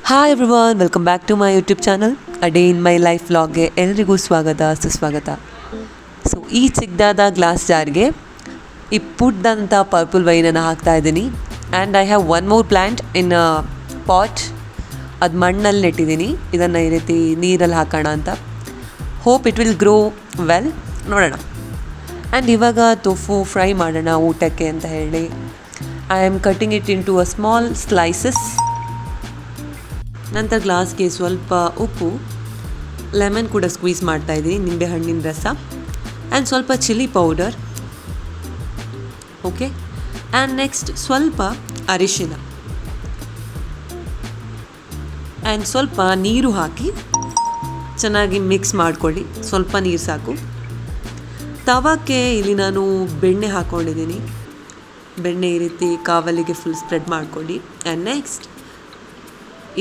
Hi everyone, welcome back to my YouTube channel a day in my life ವ್ಲಾಗ್ಗೆ ಎಲ್ರಿಗೂ ಸ್ವಾಗತ ಸುಸ್ವಾಗತ. So ಈ ಚಿಕ್ಕದಾದ ಗ್ಲಾಸ್ ಜಾರ್ಗೆ ಈ ಪುಡ್ದಂಥ ಪರ್ಪಲ್ ವೈನನ್ನು ಹಾಕ್ತಾಯಿದ್ದೀನಿ. And I have one more plant in pot. ಅದು ಮಣ್ಣಲ್ಲಿ ನೆಟ್ಟಿದ್ದೀನಿ. ಇದನ್ನು ಈ ರೀತಿ ನೀರಲ್ಲಿ ಹಾಕೋಣ ಅಂತ. Hope it will grow well, ನೋಡೋಣ. ಆ್ಯಂಡ್ ಇವಾಗ ತೊಫು ಫ್ರೈ ಮಾಡೋಣ ಊಟಕ್ಕೆ ಅಂತ ಹೇಳಿ I am cutting it in to a small slices. ನಂತರ ಗ್ಲಾಸ್ಗೆ ಸ್ವಲ್ಪ ಉಪ್ಪು, ಲೆಮನ್ ಕೂಡ ಸ್ಕ್ವೀಸ್ ಮಾಡ್ತಾಯಿದ್ದೀನಿ, ನಿಂಬೆಹಣ್ಣಿನ ರಸ, ಆ್ಯಂಡ್ ಸ್ವಲ್ಪ chilli powder. Okay. And next ಸ್ವಲ್ಪ ಅರಿಶಿನ ಆ್ಯಂಡ್ ಸ್ವಲ್ಪ ನೀರು ಹಾಕಿ ಚೆನ್ನಾಗಿ ಮಿಕ್ಸ್ ಮಾಡ್ಕೊಳ್ಳಿ. ಸ್ವಲ್ಪ ನೀರು ಸಾಕು. ತವಕ್ಕೆ ಇಲ್ಲಿ ನಾನು ಬೆಣ್ಣೆ ಹಾಕ್ಕೊಂಡಿದ್ದೀನಿ. ಬೆಣ್ಣೆ ಈ ರೀತಿ ಕಾವಲಿಗೆ ಫುಲ್ ಸ್ಪ್ರೆಡ್ ಮಾಡ್ಕೊಳ್ಳಿ. ಆ್ಯಂಡ್ ನೆಕ್ಸ್ಟ್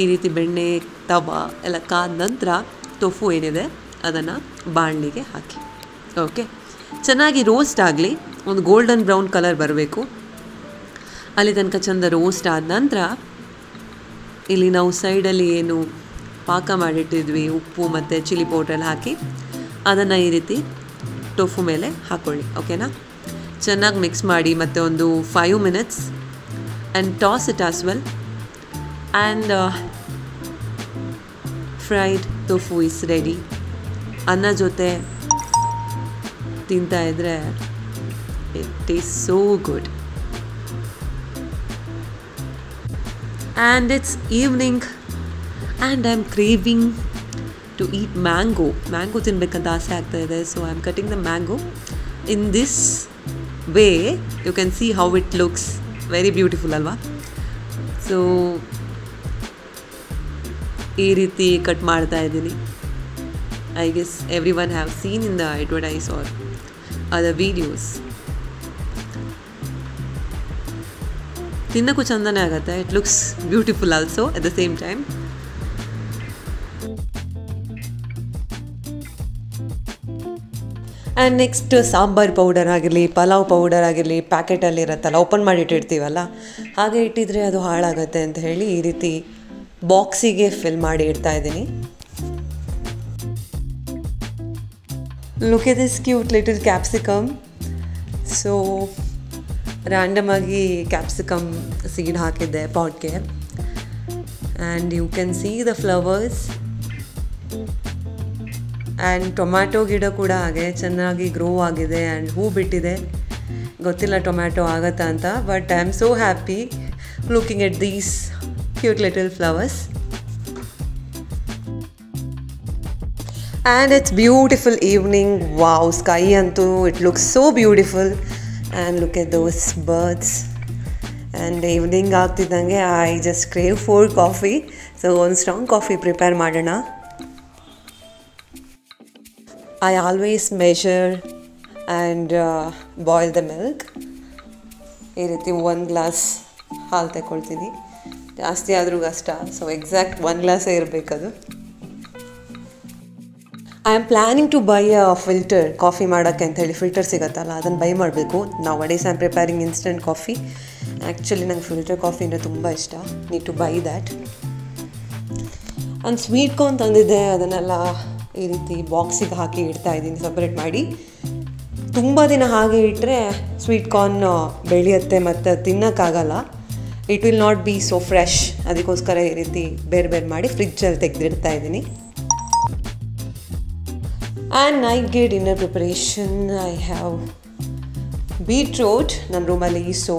ಈ ರೀತಿ ಬೆಣ್ಣೆ ತವ ಎಲ್ಲ ಕಾದ ನಂತರ ತೊಫು ಏನಿದೆ ಅದನ್ನು ಬಾಣಲಿಗೆ ಹಾಕಿ. ಓಕೆ, ಚೆನ್ನಾಗಿ ರೋಸ್ಟ್ ಆಗಲಿ. ಒಂದು ಗೋಲ್ಡನ್ ಬ್ರೌನ್ ಕಲರ್ ಬರಬೇಕು. ಅಲ್ಲಿ ತನಕ ಚೆಂದ ರೋಸ್ಟ್ ಆದ ನಂತರ ಇಲ್ಲಿ ನಾವು ಸೈಡಲ್ಲಿ ಏನು ಪಾಕ ಮಾಡಿಟ್ಟಿದ್ವಿ, ಉಪ್ಪು ಮತ್ತು ಚಿಲ್ಲಿ ಪೌಡ್ರೆಲ್ಲ ಹಾಕಿ ಅದನ್ನು ಈ ರೀತಿ ಟೊಫು ಮೇಲೆ ಹಾಕ್ಕೊಳ್ಳಿ. ಓಕೆನಾ? ಚೆನ್ನಾಗಿ ಮಿಕ್ಸ್ ಮಾಡಿ ಮತ್ತು ಒಂದು 5 minutes and toss it as well. And fried tofu is ready. ಅನ್ನ ಜೊತೆ ತಿಂತಾ ಇದ್ದರೆ it is so good. And it's evening and I am craving to eat mango. Mango ತಿನ್ನಬೇಕಂತ ಆಸೆ ಆಗ್ತಾ ಇದೆ. So I am cutting the mango in this way. You can see how it looks very beautiful ಅಲ್ವಾ? So ಈ ರೀತಿ cut ಮಾಡ್ತಾ ಇದ್ದೀನಿ. I guess everyone have seen in the advertise R other videos. ತಿನ್ನೋಕ್ಕೂ ಚಂದನೇ ಆಗುತ್ತೆ. It looks beautiful also at the same time. And next sambar powder ಆಗಿರಲಿ, pulao powder ಆಗಿರಲಿ, ಪ್ಯಾಕೆಟಲ್ಲಿ ಇರುತ್ತಲ್ಲ, ಓಪನ್ ಮಾಡಿ ಇಟ್ಟಿರ್ತೀವಲ್ಲ, ಹಾಗೆ ಇಟ್ಟಿದ್ರೆ ಅದು ಹಾಳಾಗುತ್ತೆ ಅಂತ ಹೇಳಿ ಈ ರೀತಿ ಬಾಕ್ಸಿಗೆ ಫಿಲ್ ಮಾಡಿ ಇಡ್ತಾ ಇದ್ದೀನಿ. Look at this cute little capsicum. So random ಆಗಿ ಕ್ಯಾಪ್ಸಿಕಮ್ ಸೀಡ್ ಹಾಕಿದ್ದೆ ಪಾಟ್ಗೆ. And you can see the flowers. And tomato ಗಿಡ ಕೂಡ ಹಾಗೆ ಚೆನ್ನಾಗಿ ಗ್ರೋ ಆಗಿದೆ ಆ್ಯಂಡ್ ಹೂ ಬಿಟ್ಟಿದೆ. ಗೊತ್ತಿಲ್ಲ ಟೊಮ್ಯಾಟೊ ಆಗತ್ತಾ ಅಂತ, but I am so happy looking at these cute little flowers. And it's beautiful evening. Wow, sky antu it looks so beautiful. And look at those birds. And evening aagtidange I just crave for coffee. So one strong coffee prepare madana. I always measure and boil the milk. ಈ ರೀತಿ 1 glass ಹಾಲು ತಗೊಳ್ತೀನಿ. ಜಾಸ್ತಿ ಆದರೂ ಕಷ್ಟ. So exact 1 ಗ್ಲಾಸೇ ಇರಬೇಕದು. I am planning to buy a filter coffee ಮಾಡೋಕ್ಕೆ ಅಂತ ಹೇಳಿ. ಫಿಲ್ಟರ್ ಸಿಗುತ್ತಲ್ಲ, ಅದನ್ನು ಬೈ ಮಾಡಬೇಕು. Nowadays I am preparing instant coffee. Actually ನಂಗೆ ಫಿಲ್ಟರ್ ಕಾಫಿ ಅಂದರೆ ತುಂಬ ಇಷ್ಟ. Need to buy that. And sweet corn ತಂದಿದ್ದೆ, ಅದನ್ನೆಲ್ಲ ಈ ರೀತಿ ಬಾಕ್ಸಿಗೆ ಹಾಕಿ ಇಡ್ತಾ ಇದ್ದೀನಿ ಸಪ್ರೇಟ್ ಮಾಡಿ. ತುಂಬ ದಿನ ಹಾಗೆ ಇಟ್ಟರೆ ಸ್ವೀಟ್ ಕಾರ್ನ್ ಬೆಳೆಯುತ್ತೆ ಮತ್ತು ತಿನ್ನೋಕ್ಕಾಗಲ್ಲ. It will not be so fresh. ಅದಕ್ಕೋಸ್ಕರ ಈ ರೀತಿ ಬೇರೆ ಬೇರೆ ಮಾಡಿ ಫ್ರಿಜ್ಜಲ್ಲಿ ತೆಗೆದಿಡ್ತಾ ಇದ್ದೀನಿ. ಆ್ಯಂಡ್ ನೈಟ್ಗೆ dinner preparation I have beetroot ನನ್ನ ರೂಮಲ್ಲಿ. ಸೊ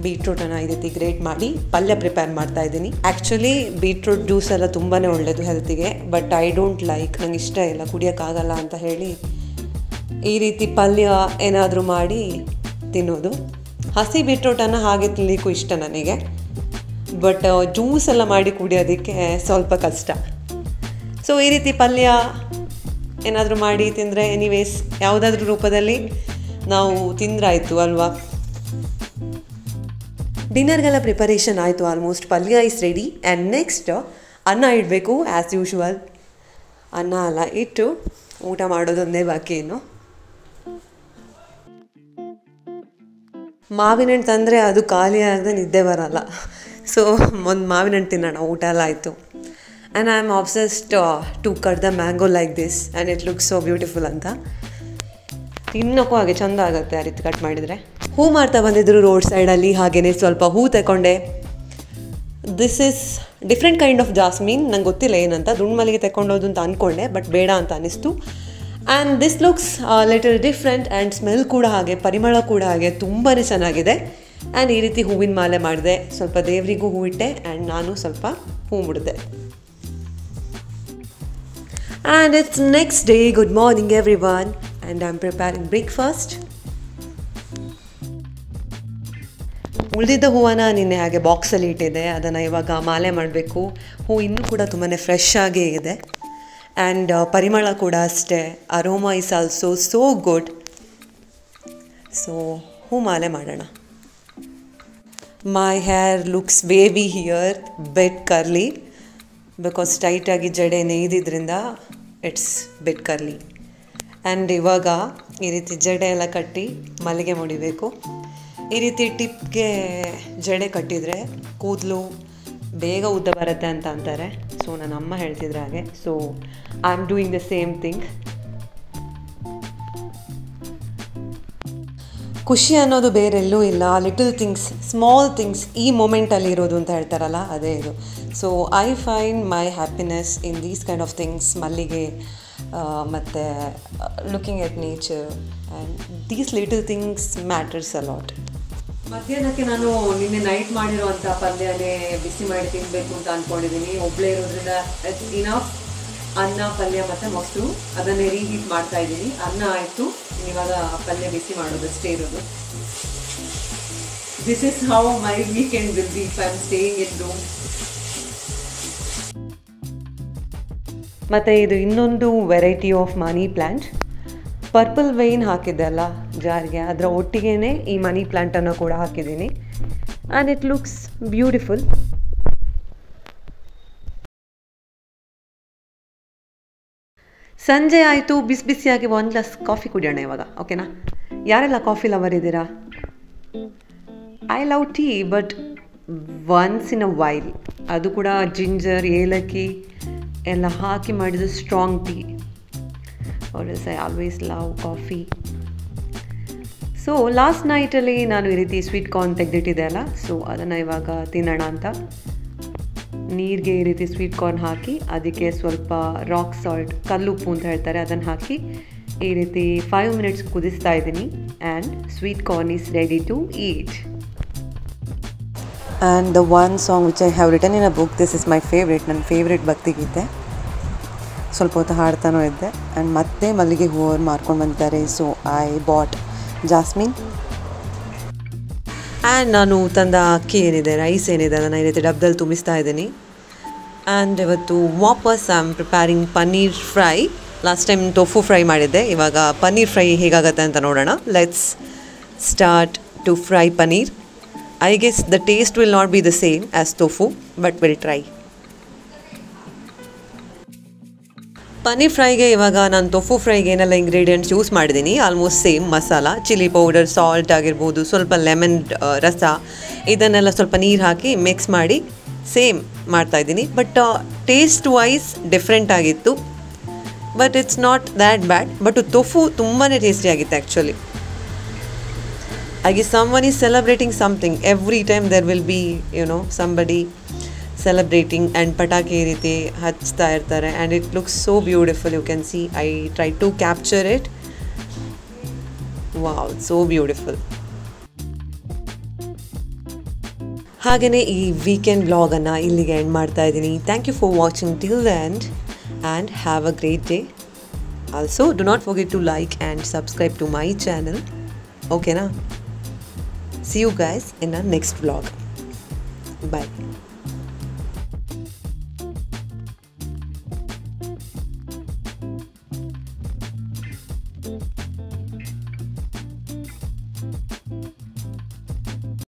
ಬೀಟ್ರೋಟನ್ನು ಈ ರೀತಿ ಗ್ರೇಟ್ ಮಾಡಿ ಪಲ್ಯ ಪ್ರಿಪೇರ್ ಮಾಡ್ತಾ ಇದ್ದೀನಿ. ಆ್ಯಕ್ಚುಲಿ ಬೀಟ್ರೋಟ್ ಜ್ಯೂಸ್ ಎಲ್ಲ ತುಂಬಾ ಒಳ್ಳೆಯದು ಹೆಲ್ತಿಗೆ, ಬಟ್ ಐ ಡೋಂಟ್ ಲೈಕ್, ನಂಗೆ ಇಷ್ಟ ಇಲ್ಲ, ಕುಡಿಯೋಕ್ಕಾಗಲ್ಲ ಅಂತ ಹೇಳಿ ಈ ರೀತಿ ಪಲ್ಯ ಏನಾದರೂ ಮಾಡಿ ತಿನ್ನೋದು. ಹಸಿ ಬೀಟ್ರೋಟನ್ನು ಹಾಗೆ ತಿನ್ನಲಿಕ್ಕೂ ಇಷ್ಟ ನನಗೆ, ಬಟ್ ಜ್ಯೂಸ್ ಎಲ್ಲ ಮಾಡಿ ಕುಡಿಯೋದಕ್ಕೆ ಸ್ವಲ್ಪ ಕಷ್ಟ. ಸೊ ಈ ರೀತಿ ಪಲ್ಯ ಏನಾದರೂ ಮಾಡಿ ತಿಂದರೆ ಎನಿವೇಸ್ ಯಾವುದಾದ್ರೂ ರೂಪದಲ್ಲಿ ನಾವು ತಿಂದ್ರಾಯಿತು ಅಲ್ವಾ. ಡಿನ್ನರ್ಗೆಲ್ಲ ಪ್ರಿಪರೇಷನ್ ಆಯಿತು ಆಲ್ಮೋಸ್ಟ್. ಪಲ್ಯ ಇಸ್ ರೆಡಿ. ಆ್ಯಂಡ್ ನೆಕ್ಸ್ಟ್ ಅನ್ನ ಇಡಬೇಕು ಆ್ಯಸ್ ಯೂಶ್ವಲ್. ಅನ್ನ ಎಲ್ಲ ಇಟ್ಟು ಊಟ ಮಾಡೋದೊಂದೇ ಬಾಕಿ. ಇನ್ನು ಮಾವಿನ ಹಣ್ಣು ತಂದರೆ ಅದು ಖಾಲಿ ಆಗದೆ ನಿದ್ದೆ ಬರೋಲ್ಲ. ಸೊ ಒಂದು ಮಾವಿನ ಹಣ್ಣು ತಿನ್ನೋಣ, ಊಟ ಎಲ್ಲ ಆಯಿತು. And I am obsessed to cut the mango like this and it looks so beautiful ಅಂತ. ತಿನ್ನೋಕ್ಕೂ ಹಾಗೆ ಚೆಂದ ಆಗುತ್ತೆ ಆ ರೀತಿ ಕಟ್ ಮಾಡಿದರೆ. ಹೂ ಮಾರ್ತಾ ಬಂದಿದ್ರು ರೋಡ್ ಸೈಡಲ್ಲಿ, ಹಾಗೆಯೇ ಸ್ವಲ್ಪ ಹೂ ತಗೊಂಡೆ. This is different kind of jasmine, ನಂಗೆ ಗೊತ್ತಿಲ್ಲ ಏನಂತ. ದುಂಡು ಮಲ್ಲಿಗೆ ತಗೊಂಡೋದು ಅಂತ ಅಂದ್ಕೊಂಡೆ, ಬಟ್ ಬೇಡ ಅಂತ ಅನ್ನಿಸ್ತು. And this looks little different and smell ಕೂಡ ಹಾಗೆ, ಪರಿಮಳ ಕೂಡ ಹಾಗೆ ತುಂಬಾ ಚೆನ್ನಾಗಿದೆ. ಆ್ಯಂಡ್ ಈ ರೀತಿ ಹೂವಿನ ಮಾಲೆ ಮಾಡಿದೆ, ಸ್ವಲ್ಪ ದೇವರಿಗೂ ಹೂ ಇಟ್ಟೆ ಆ್ಯಂಡ್ ನಾನು ಸ್ವಲ್ಪ ಹೂ ಮುಡಿದೆ. And it's next day. Good morning everyone, and I am preparing breakfast. ಉಳಿದಿದ್ದ ಹೂವನ್ನು ನಿನ್ನೆ ಹಾಗೆ ಬಾಕ್ಸಲ್ಲಿ ಇಟ್ಟಿದ್ದೆ, ಅದನ್ನು ಇವಾಗ ಮಾಲೆ ಮಾಡಬೇಕು. ಹೂ ಇನ್ನೂ ಕೂಡ ತುಂಬಾ ಫ್ರೆಶ್ ಆಗೇ ಇದೆ ಆ್ಯಂಡ್ ಪರಿಮಳ ಕೂಡ ಅಷ್ಟೇ. Aroma is also so good. So ಹೂ ಮಾಲೆ ಮಾಡೋಣ. My hair looks wavy here, but curly, because ಟೈಟಾಗಿ ಜಡೆ ನೇಯ್ದಿದ್ರಿಂದ ಇಟ್ಸ್ ಬೆಟ್ ಕರ್ಲಿ. ಆ್ಯಂಡ್ ಇವಾಗ ಈ ರೀತಿ ಜಡೆ ಎಲ್ಲ ಕಟ್ಟಿ ಮಲ್ಲಿಗೆ ಮುಡಿಬೇಕು. ಈ ರೀತಿ ಟಿಪ್ಗೆ ಜಡೆ ಕಟ್ಟಿದರೆ ಕೂದಲು ಬೇಗ ಉದ್ದ ಬರುತ್ತೆ ಅಂತ ಅಂತಾರೆ. ಸೊ ನನ್ನ ಅಮ್ಮ ಹೇಳ್ತಿದ್ರೆ ಹಾಗೆ. So I am doing the same thing. ಖುಷಿ ಅನ್ನೋದು ಬೇರೆಲ್ಲೂ ಇಲ್ಲ, ಲಿಟಲ್ ಥಿಂಗ್ಸ್, ಸ್ಮಾಲ್ ಥಿಂಗ್ಸ್ ಈ ಮೊಮೆಂಟಲ್ಲಿ ಇರೋದು ಅಂತ ಹೇಳ್ತಾರಲ್ಲ, ಅದೇ ಇದು. So I find my happiness in these kind of things. ಮಲ್ಲಿಗೆ ಮತ್ತು looking at nature and these little things matters a lot. ಮಧ್ಯಾಹ್ನಕ್ಕೆ ನಾನು ನಿನ್ನೆ ನೈಟ್ ಮಾಡಿರುವಂಥ ಪಲ್ಯನೇ ಬಿಸಿ ಮಾಡಿ ತಿನ್ನಬೇಕು ಅಂತ ಅಂದ್ಕೊಂಡಿದ್ದೀನಿ. ಒಬ್ಬಳೇ ಇರೋದ್ರಿಂದ ಇಟ್ಸ್ ಇನಫ್. ಅನ್ನ, ಪಲ್ಯ ಮತ್ತು ಮೊಸರು ಅದನ್ನೇ ರೀಹೀಟ್ ಮಾಡ್ತಾ ಇದ್ದೀನಿ. ಅನ್ನ ಆಯಿತು, ಇವಾಗ ಪಲ್ಯ ಬಿಸಿ ಮಾಡೋದಷ್ಟೇ ಇರೋದು. This is how my weekend will be if I am staying in room. ಮತ್ತು ಇದು ಇನ್ನೊಂದು variety of money plant. Purple vine ಹಾಕಿದ್ದೆ ಅಲ್ಲ ಜಾರಿಗೆ, ಅದರ ಒಟ್ಟಿಗೆ ಈ ಮನಿ ಪ್ಲ್ಯಾಂಟನ್ನು ಕೂಡ ಹಾಕಿದ್ದೀನಿ. And it looks beautiful. ಸಂಜೆ ಆಯಿತು, ಬಿಸಿ ಬಿಸಿಯಾಗಿ ಒಂದು ಗ್ಲಾಸ್ ಕಾಫಿ ಕುಡಿಯೋಣ ಇವಾಗ, ಓಕೆನಾ? ಯಾರೆಲ್ಲ ಕಾಫಿ ಲವರ್ ಇದ್ದೀರಾ? I love tea, but once in a while. ಅದು ಕೂಡ ಜಿಂಜರ್, ಏಲಕ್ಕಿ ಎಲ್ಲ ಹಾಕಿ ಮಾಡಿದ strong tea. Or else I always love coffee. So last ನೈಟಲ್ಲಿ ನಾನು ಈ ರೀತಿ ಸ್ವೀಟ್ ಕಾರ್ನ್ ತೆಗೆದಿಟ್ಟಿದ್ದೆ ಅಲ್ಲ, ಸೊ ಅದನ್ನು ಇವಾಗ ತಿನ್ನೋಣ ಅಂತ ನೀರಿಗೆ ಈ ರೀತಿ ಸ್ವೀಟ್ ಕಾರ್ನ್ ಹಾಕಿ, ಅದಕ್ಕೆ ಸ್ವಲ್ಪ ರಾಕ್ ಸಾಲ್ಟ್, ಕಲ್ಲುಪ್ಪು ಅಂತ ಹೇಳ್ತಾರೆ, ಅದನ್ನು ಹಾಕಿ ಈ ರೀತಿ 5 ಮಿನಿಟ್ಸ್ ಕುದಿಸ್ತಾ ಇದ್ದೀನಿ. And sweet corn is ready to eat. And the one song which I have written in a book, this is my favourite, ನನ್ನ ಫೇವ್ರೇಟ್ ಭಕ್ತಿಗೀತೆ. ಸ್ವಲ್ಪ ಹೊತ್ತು ಹಾಡ್ತಾನೂ ಇದ್ದೆ. ಆ್ಯಂಡ್ ಮತ್ತೆ ಮಲ್ಲಿಗೆ ಹೂವರು ಮಾರ್ಕೊಂಡು ಬಂದಿದ್ದಾರೆ. So I bought jasmine. And ನಾನು ತಂದ ಅಕ್ಕಿ ಏನಿದೆ, ರೈಸ್ ಏನಿದೆ, ಅದನ್ನು ಈ ರೀತಿ ಡಬ್ಬದಲ್ಲಿ ತುಂಬಿಸ್ತಾ ಇದ್ದೀನಿ. ಆ್ಯಂಡ್ ಇವತ್ತು ವಾಪಸ್ I am preparing paneer fry. Last time tofu fry ಮಾಡಿದ್ದೆ, ಇವಾಗ ಪನ್ನೀರ್ ಫ್ರೈ ಹೇಗಾಗತ್ತೆ ಅಂತ ನೋಡೋಣ. Let's start to fry paneer. I guess the taste will not be the same as tofu, but will try. Paneer ಫ್ರೈಗೆ ಇವಾಗ ನಾನು ಟೋಫು ಫ್ರೈಗೆ ಏನೆಲ್ಲ ಇಂಗ್ರೀಡಿಯೆಂಟ್ಸ್ ಯೂಸ್ ಮಾಡಿದ್ದೀನಿ, almost same. Masala, chilli powder, salt ಆಗಿರ್ಬೋದು, ಸ್ವಲ್ಪ ಲೆಮನ್ ರಸ, ಇದನ್ನೆಲ್ಲ ಸ್ವಲ್ಪ ನೀರು ಹಾಕಿ ಮಿಕ್ಸ್ ಮಾಡಿ ಸೇಮ್ ಮಾಡ್ತಾಯಿದ್ದೀನಿ. ಬಟ್ ಟೇಸ್ಟ್ ವೈಸ್ ಡಿಫ್ರೆಂಟ್ ಆಗಿತ್ತು, but it's not that bad. But tofu ತುಂಬಾ ಟೇಸ್ಟಿಯಾಗಿತ್ತು actually. I guess someone is celebrating something. Every time there will be, somebody celebrating and pataki riti hachta irtare, and it looks so beautiful. You can see I tried to capture it. Wow, so beautiful. ಹಾಗೆಯೇ ಈ weekend ವ್ಲಾಗನ್ನು ಇಲ್ಲಿಗೆ end ಮಾಡ್ತಾ ಇದ್ದೀನಿ. Thank you for watching till the end and have a great day. Also do not forget to like and subscribe to my channel. ಓಕೆನಾ? See you guys in our next vlog. Bye.